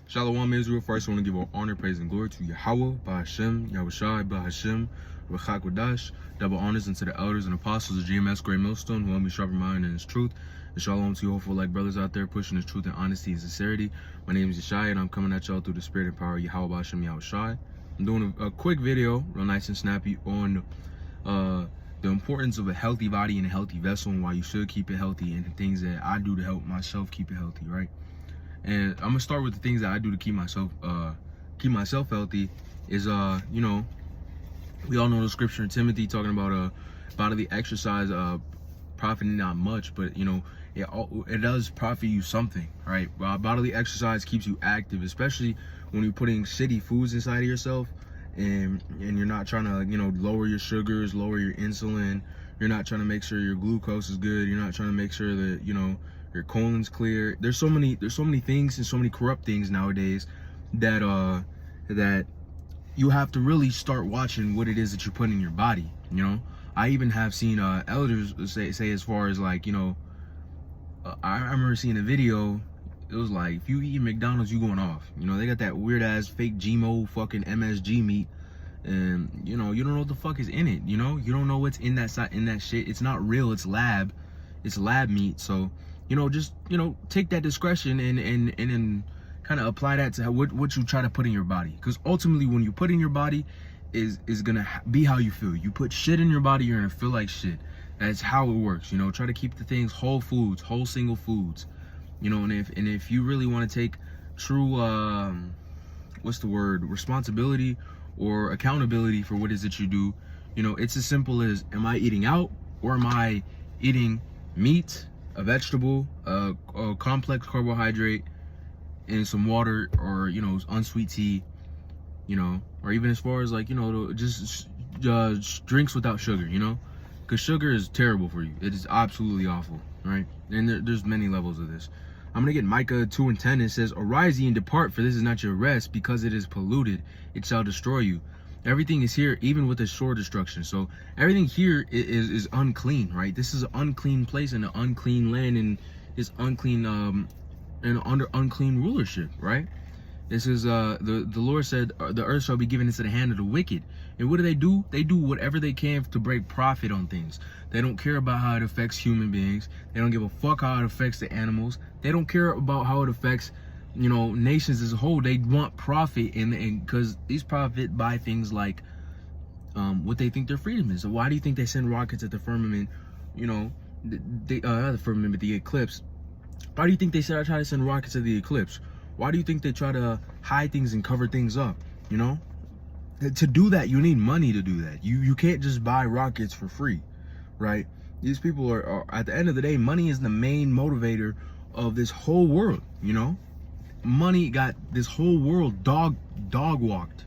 Shalom Israel. First, I want to give all honor, praise, and glory to yahawah, bahasham, yahawashi, bahasham, raka, quadash. Double honors unto the elders and apostles of GMS Great Millstone, who help me sharpen mine in his truth. And shalom to you hopeful like brothers out there pushing his truth and honesty and sincerity. My name is Yeshai, and I'm coming at y'all through the spirit and power of yahawah, bahasham, yahawashi. I'm doing a quick video, real nice and snappy, on the importance of a healthy body and a healthy vessel, and why you should keep it healthy, and the things that I do to help myself keep it healthy, right? And I'm gonna start with the things that I do to keep myself healthy. Is you know, we all know the scripture in Timothy talking about bodily exercise profiting not much, but you know, it does profit you something, right? Bodily exercise keeps you active, especially when you're putting shitty foods inside of yourself, and you're not trying to, you know, lower your sugars, lower your insulin. You're not trying to make sure your glucose is good. You're not trying to make sure that, you know, your colon's clear. There's so many things and so many corrupt things nowadays that that you have to really start watching what it is that you put in your body. You know, I even have seen elders say as far as, like, you know, I remember seeing a video. It was like, if you eat McDonald's, you going off. You know, they got that weird ass fake GMO fucking MSG meat, and you know, you don't know what the fuck is in it. You know, you don't know what's in that shit. It's not real. It's lab meat. So, you know, just, you know, take that discretion and then kind of apply that to what you try to put in your body. Because ultimately, when you put in your body, is gonna be how you feel. You put shit in your body, you're gonna feel like shit. That's how it works. You know, try to keep the things whole foods, whole single foods. You know, and if you really want to take true responsibility or accountability for what it is that you do, you know, it's as simple as, am I eating out, or am I eating meat, a vegetable, a complex carbohydrate, and some water, or, you know, unsweet tea, you know, or even as far as, like, you know, just drinks without sugar, you know, because sugar is terrible for you. It is absolutely awful, right? And there's many levels of this. I'm gonna get Micah 2:10. It says, "Arise ye and depart, for this is not your rest, because it is polluted. It shall destroy you." Everything is here, even with the sure destruction. So everything here is unclean, right? This is an unclean place and an unclean land, and is unclean and under unclean rulership, right? This is the Lord said, the earth shall be given into the hand of the wicked. And what do? They do whatever they can to break profit on things. They don't care about how it affects human beings. They don't give a fuck how it affects the animals. They don't care about how it affects, you know, nations as a whole. They want profit, and because these profit by things like what they think their freedom is. So why do you think they send rockets at the firmament? You know, not the firmament, but the eclipse. Why do you think they try to send rockets at the eclipse? Why do you think they try to hide things and cover things up? You know, to do that, you need money to do that. You can't just buy rockets for free, right? These people are at the end of the day, money is the main motivator of this whole world. You know, money got this whole world dog walked.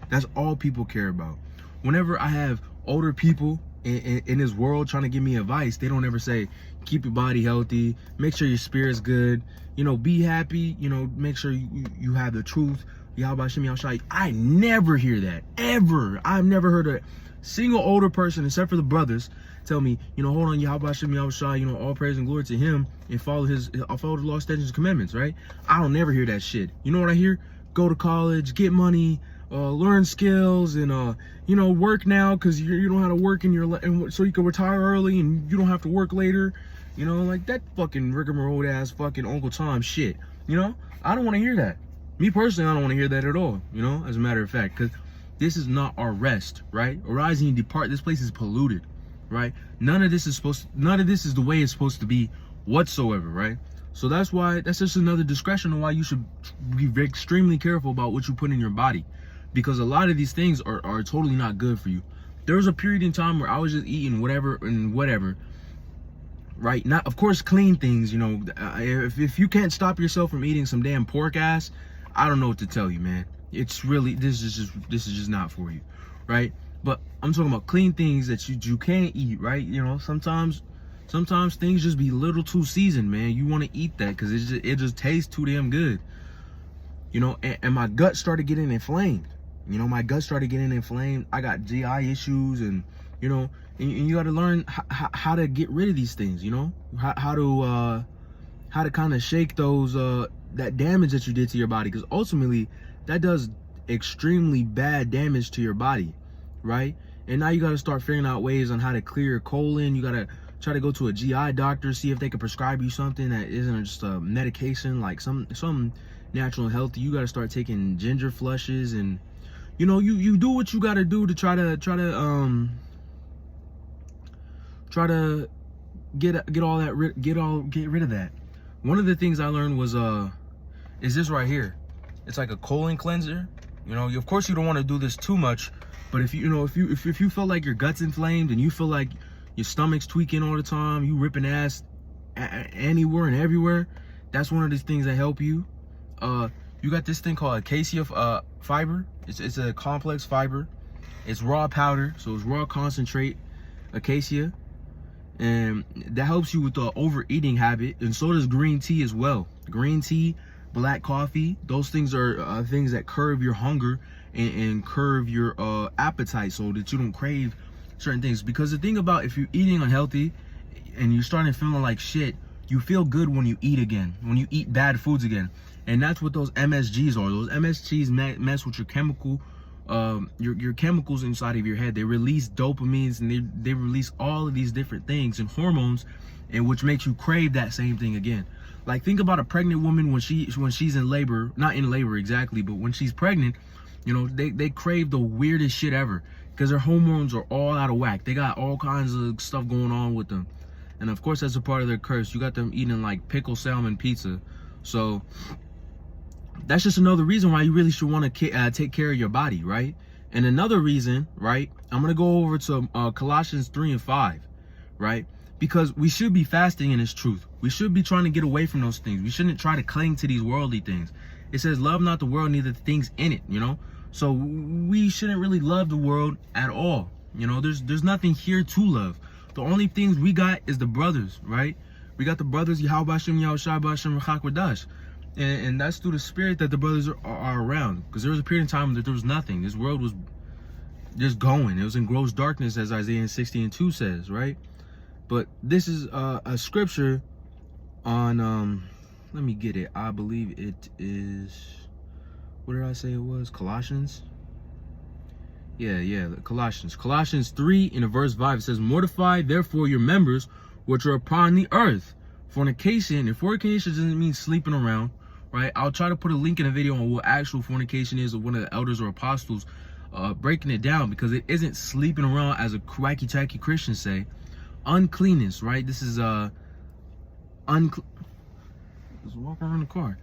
That's all people care about. Whenever I have older people in this world trying to give me advice, they don't ever say, keep your body healthy, make sure your spirit's good, you know, be happy, you know, make sure you have the truth, yahawashi. I never hear that, ever. I've never heard a single older person, except for the brothers, tell me, you know, hold on, yahawashi, you know, all praise and glory to him, and follow the law, statutes, and commandments, right? I don't never hear that shit. You know what I hear? Go to college, get money, learn skills, and you know, work now because you don't have to work and so you can retire early and you don't have to work later. You know, like that fucking rigmarole ass fucking Uncle Tom shit. You know, I don't want to hear that. Me personally, I don't want to hear that at all. You know, as a matter of fact, because this is not our rest, right? Arise and depart. This place is polluted, right? None of this is the way it's supposed to be whatsoever, right? So that's just another discretion on why you should be extremely careful about what you put in your body. Because a lot of these things are totally not good for you. There was a period in time where I was just eating whatever, right? Not, of course, clean things, you know. If you can't stop yourself from eating some damn pork ass, I don't know what to tell you, man. It's really, this is just not for you, right? But I'm talking about clean things that you can't eat, right? You know, sometimes things just be a little too seasoned, man. You want to eat that because it just tastes too damn good, you know. And my gut started getting inflamed. You know, my gut started getting inflamed. I got GI issues, and you know, and you got to learn how to get rid of these things. You know, how how to kind of shake those that damage that you did to your body, because ultimately that does extremely bad damage to your body, right? And now you got to start figuring out ways on how to clear your colon. You got to try to go to a GI doctor, see if they can prescribe you something that isn't just a medication, like some natural and healthy. You got to start taking ginger flushes, and you know, you do what you got to do to try to get rid of that. One of the things I learned was is this right here. It's like a colon cleanser. You know, of course you don't want to do this too much, but if you feel like your gut's inflamed and you feel like your stomach's tweaking all the time, you ripping ass anywhere and everywhere, that's one of these things that help you. You got this thing called acacia fiber. It's a complex fiber. It's raw powder, so it's raw concentrate acacia, and that helps you with the overeating habit. And so does green tea as well. Green tea, black coffee, those things are things that curb your hunger and curb your appetite, so that you don't crave certain things. Because the thing about, if you're eating unhealthy and you're starting feeling like shit, you feel good when you eat again, when you eat bad foods again. And that's what those MSGs are. Those MSGs mess with your chemical, your chemicals inside of your head. They release dopamines, and they release all of these different things and hormones, and which makes you crave that same thing again. Like, think about a pregnant woman when she's in labor, not in labor exactly, but when she's pregnant, you know, they crave the weirdest shit ever, because their hormones are all out of whack. They got all kinds of stuff going on with them. And of course, that's a part of their curse. You got them eating like pickle salmon pizza. So that's just another reason why you really should want to take care of your body, right? And another reason, right, I'm going to go over to Colossians 3 and 5, right? Because we should be fasting in His truth. We should be trying to get away from those things. We shouldn't try to cling to these worldly things. It says, love not the world, neither the things in it, you know? So we shouldn't really love the world at all. You know, there's nothing here to love. The only things we got is the brothers, right? We got the brothers, yahawah, bahasham, raka, quadash. And that's through the spirit that the brothers are around. Because there was a period of time that there was nothing. This world was just going. It was in gross darkness, as Isaiah 60:2 says, right? But this is a scripture on, let me get it. I believe it is, what did I say it was? Colossians? Yeah, Colossians. Colossians 3 in verse 5, it says, mortify therefore your members which are upon the earth. Fornication, and fornication doesn't mean sleeping around, right? I'll try to put a link in a video on what actual fornication is, of one of the elders or apostles breaking it down, because it isn't sleeping around as a wacky tacky Christians say. Uncleanness, right? This is just walk around the car.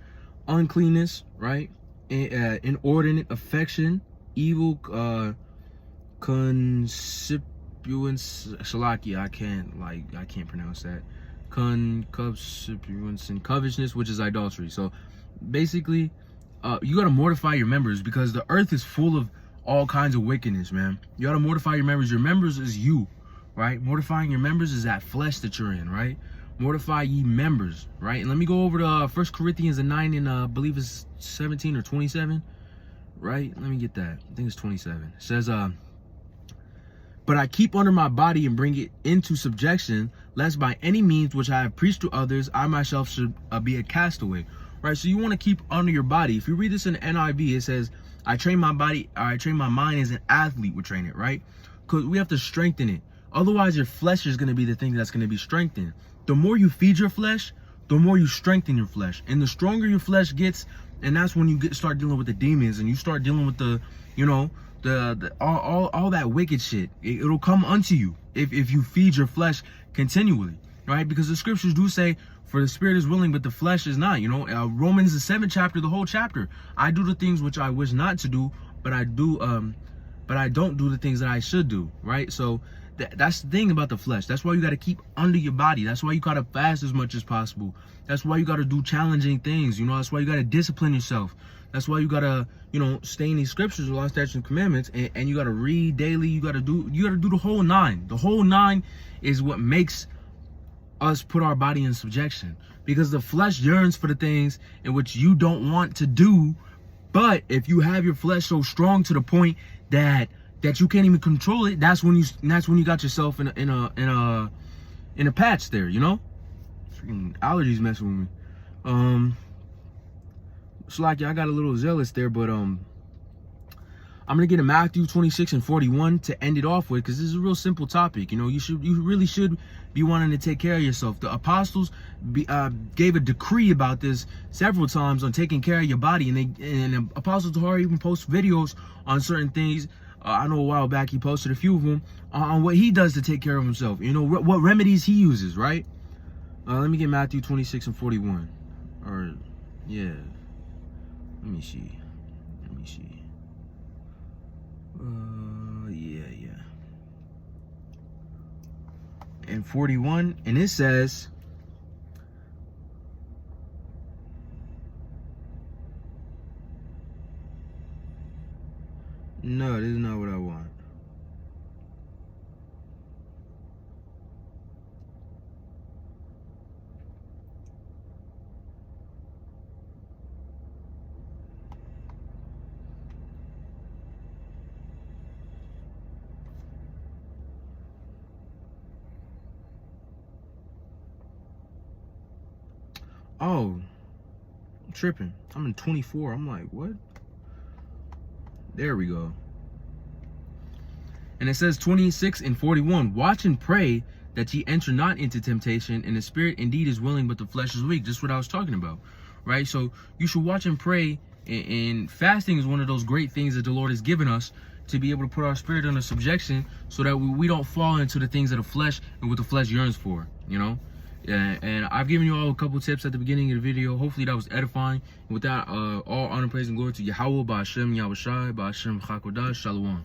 Uncleanness, right? Inordinate affection, evil concupiscence, shalaki, I can't pronounce that. Concupiscence and covetousness, which is idolatry. So basically, you got to mortify your members, because the earth is full of all kinds of wickedness, man. You got to mortify your members. Your members is you, right? Mortifying your members is that flesh that you're in, right? Mortify ye members, right? And let me go over to 1 Corinthians 9 and I believe it's 17 or 27, right? Let me get that. I think it's 27. It says, but I keep under my body and bring it into subjection, lest by any means which I have preached to others, I myself should be a castaway, right? So you want to keep under your body. If you read this in the NIV, it says, I train my mind as an athlete would train it, right? Because we have to strengthen it. Otherwise, your flesh is going to be the thing that's going to be strengthened. The more you feed your flesh, the more you strengthen your flesh. And the stronger your flesh gets, and that's when you start dealing with the demons, and you start dealing with the, you know, all that wicked shit. It'll come unto you if you feed your flesh continually, right? Because the scriptures do say, for the spirit is willing, but the flesh is not, you know. Romans, the 7th chapter, the whole chapter. I do the things which I wish not to do, but I don't do the things that I should do, right? So that's the thing about the flesh. That's why you got to keep under your body. That's why you got to fast as much as possible. That's why you got to do challenging things, you know. That's why you got to discipline yourself. That's why you got to, you know, stay in these scriptures, law, statutes, and commandments, and you got to read daily. You got to do the whole 9. The whole 9 is what makes us put our body in subjection, because the flesh yearns for the things in which you don't want to do. But if you have your flesh so strong to the point that you can't even control it, that's when you got yourself in a patch there, you know. Freaking allergies messing with me. Slacky, I got a little zealous there, but I'm gonna get in Matthew 26 and 41 to end it off with, because this is a real simple topic. You know, you really should be wanting to take care of yourself. The apostles gave a decree about this several times on taking care of your body, and the Apostle Tahar even posts videos on certain things. I know a while back he posted a few of them on what he does to take care of himself. You know, what remedies he uses, right? Let me get Matthew 26 and 41. Or, yeah. Let me see. Yeah. And 41, and it says, no, this is not what I want. Oh, I'm tripping. I'm in 24. I'm like, what? There we go. And it says 26 and 41. Watch and pray that ye enter not into temptation, and the spirit indeed is willing, but the flesh is weak. Just what I was talking about, right? So you should watch and pray, and fasting is one of those great things that the Lord has given us to be able to put our spirit under subjection, so that we don't fall into the things of the flesh and what the flesh yearns for, you know? And I've given you all a couple tips at the beginning of the video. Hopefully that was edifying. And with that, all honor, praise, and glory to Yahawah, bahasham, yahawashi, bahasham, quadash, shalom.